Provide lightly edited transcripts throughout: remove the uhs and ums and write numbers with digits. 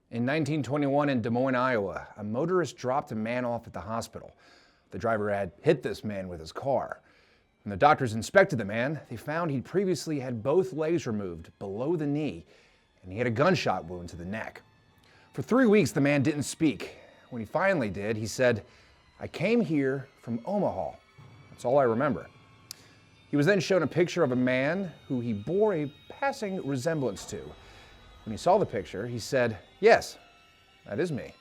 In 1921 in Des Moines, Iowa, a motorist dropped a man off at the hospital. The driver had hit this man with his car. When the doctors inspected the man, they found he'd previously had both legs removed below the knee, and he had a gunshot wound to the neck. For 3 weeks, the man didn't speak. When he finally did, he said, "I came here from Omaha. That's all I remember." He was then shown a picture of a man who he bore a passing resemblance to. When he saw the picture, he said, "Yes, that is me."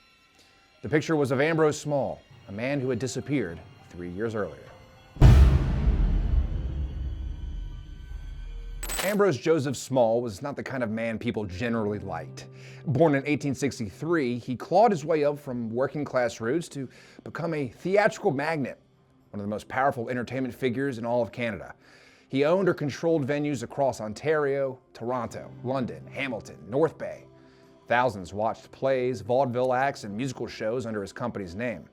The picture was of Ambrose Small, a man who had disappeared 3 years earlier. Ambrose Joseph Small was not the kind of man people generally liked. Born in 1863, he clawed his way up from working class roots to become a theatrical magnate, one of the most powerful entertainment figures in all of Canada. He owned or controlled venues across Ontario, Toronto, London, Hamilton, North Bay. Thousands watched plays, vaudeville acts, and musical shows under his company's name.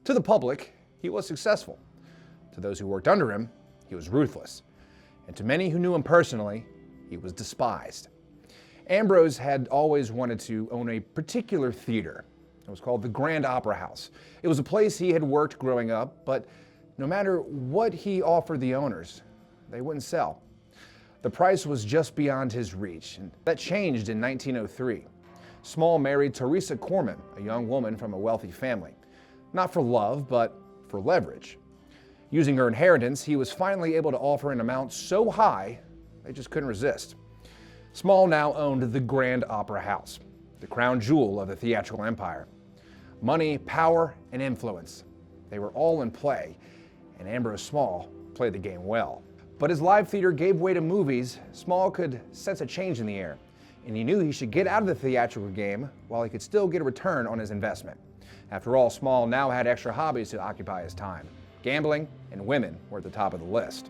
To the public, he was successful. To those who worked under him, he was ruthless. And to many who knew him personally, he was despised. Ambrose had always wanted to own a particular theater. It was called the Grand Opera House. It was a place he had worked growing up, but no matter what he offered the owners, they wouldn't sell. The price was just beyond his reach, and that changed in 1903. Small married Teresa Corman, a young woman from a wealthy family. Not for love, but for leverage. Using her inheritance, he was finally able to offer an amount so high, they just couldn't resist. Small now owned the Grand Opera House, the crown jewel of the theatrical empire. Money, power, and influence, they were all in play, and Ambrose Small played the game well. But as live theater gave way to movies, Small could sense a change in the air, and he knew he should get out of the theatrical game while he could still get a return on his investment. After all, Small now had extra hobbies to occupy his time. Gambling and women were at the top of the list.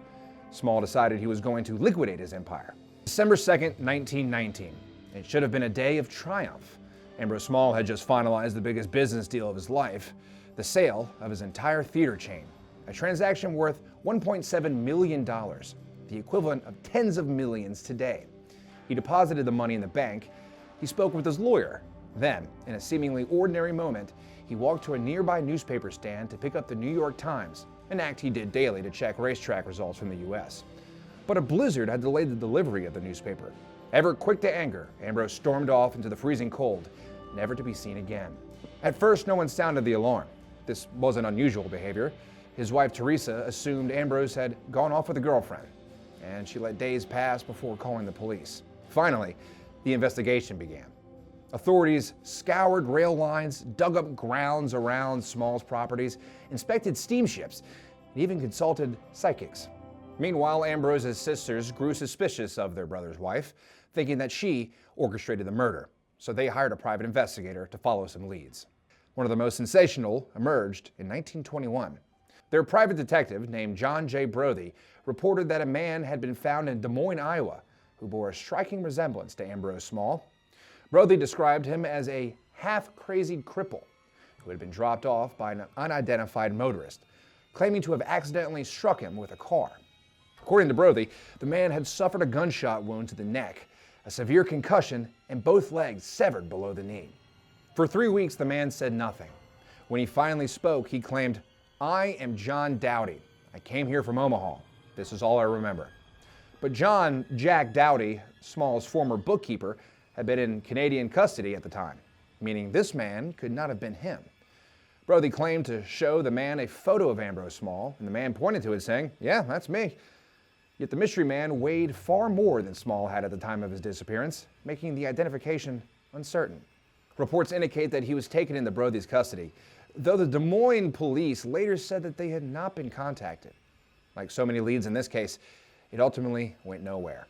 Small decided he was going to liquidate his empire. December 2nd, 1919. It should have been a day of triumph. Ambrose Small had just finalized the biggest business deal of his life, the sale of his entire theater chain. A transaction worth $1.7 million, the equivalent of tens of millions today. He deposited the money in the bank. He spoke with his lawyer. Then, in a seemingly ordinary moment, he walked to a nearby newspaper stand to pick up the New York Times, an act he did daily to check racetrack results from the U.S. But a blizzard had delayed the delivery of the newspaper. Ever quick to anger, Ambrose stormed off into the freezing cold, never to be seen again. At first, no one sounded the alarm. This wasn't unusual behavior. His wife, Teresa, assumed Ambrose had gone off with a girlfriend, and she let days pass before calling the police. Finally, the investigation began. Authorities scoured rail lines, dug up grounds around Small's properties, inspected steamships, and even consulted psychics. Meanwhile, Ambrose's sisters grew suspicious of their brother's wife, thinking that she orchestrated the murder, so they hired a private investigator to follow some leads. One of the most sensational emerged in 1921. Their private detective, named John J. Brothy, reported that a man had been found in Des Moines, Iowa, who bore a striking resemblance to Ambrose Small. Brothy described him as a half-crazy cripple who had been dropped off by an unidentified motorist, claiming to have accidentally struck him with a car. According to Brothy, the man had suffered a gunshot wound to the neck, a severe concussion, and both legs severed below the knee. For 3 weeks, the man said nothing. When he finally spoke, he claimed, "I am John Dowdy. I came here from Omaha. This is all I remember." But John Jack Dowdy, Small's former bookkeeper, had been in Canadian custody at the time, meaning this man could not have been him. Brothy claimed to show the man a photo of Ambrose Small, and the man pointed to it saying, "Yeah, that's me." Yet the mystery man weighed far more than Small had at the time of his disappearance, making the identification uncertain. Reports indicate that he was taken into Brothy's custody, though the Des Moines police later said that they had not been contacted. Like so many leads in this case, it ultimately went nowhere.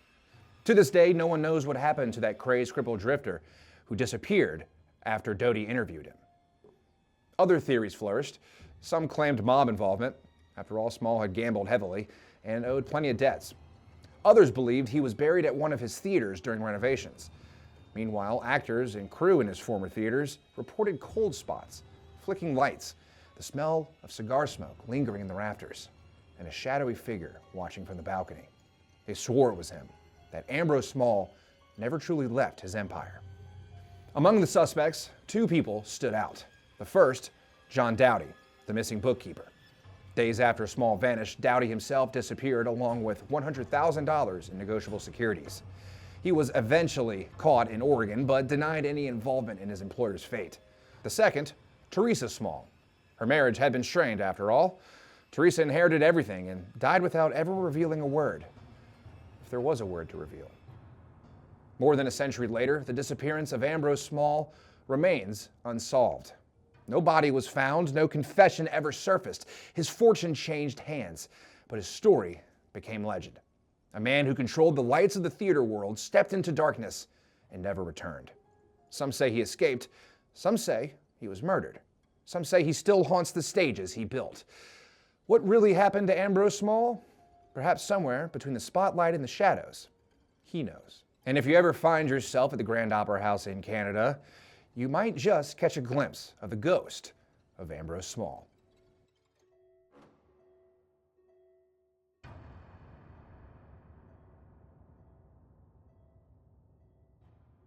To this day, no one knows what happened to that crazed, crippled drifter who disappeared after Doty interviewed him. Other theories flourished. Some claimed mob involvement. After all, Small had gambled heavily and owed plenty of debts. Others believed he was buried at one of his theaters during renovations. Meanwhile, actors and crew in his former theaters reported cold spots, flicking lights, the smell of cigar smoke lingering in the rafters, and a shadowy figure watching from the balcony. They swore it was him, that Ambrose Small never truly left his empire. Among the suspects, two people stood out. The first, John Dowdy, the missing bookkeeper. Days after Small vanished, Dowdy himself disappeared along with $100,000 in negotiable securities. He was eventually caught in Oregon, but denied any involvement in his employer's fate. The second, Teresa Small. Her marriage had been strained after all. Teresa inherited everything and died without ever revealing a word, if there was a word to reveal. More than a century later, the disappearance of Ambrose Small remains unsolved. No body was found, no confession ever surfaced. His fortune changed hands, but his story became legend. A man who controlled the lights of the theater world stepped into darkness and never returned. Some say he escaped, some say he was murdered. Some say he still haunts the stages he built. What really happened to Ambrose Small? Perhaps somewhere between the spotlight and the shadows. He knows. And if you ever find yourself at the Grand Opera House in Canada, you might just catch a glimpse of the ghost of Ambrose Small.